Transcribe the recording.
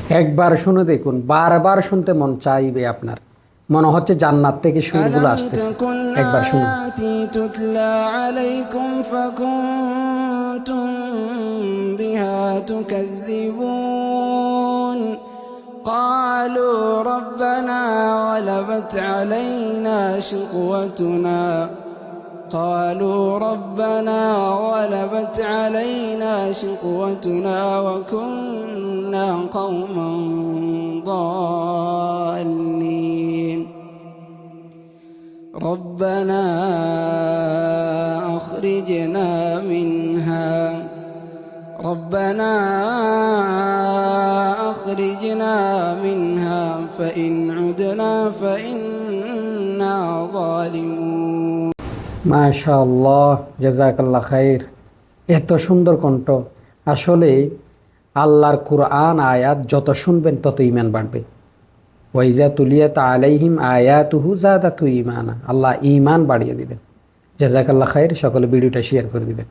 একবার শুনে দেখুন, বারবার শুনতে মন চাইবে আপনার, মনে হচ্ছে জান্নাত থেকে সুরগুলো ألم আসতেছে। تكن একবার শুনুন। آياتي تتلى عليكم فكنتم بها تكذبون قالوا ربنا غلبت علينا شقوتنا وكنا قوما ضالين ربنا أخرجنا منها فإن عدنا فإنا ظالمون মাশাআল্লাহ, জাযাকাল্লাহ খাইর। এত সুন্দর কণ্ঠ। আসলে আল্লাহর কুরআন আয়াত যত শুনবেন তত ঈমান বাড়বে। ওয়াইজা তুলিয়াত আলাইহিম আয়াতুহু যাদাতু ঈমানা, আল্লাহ ঈমান বাড়িয়ে দিবেন। জাযাকাল্লাহ খাইর। সকলে ভিডিওটা শেয়ার করে দিবেন।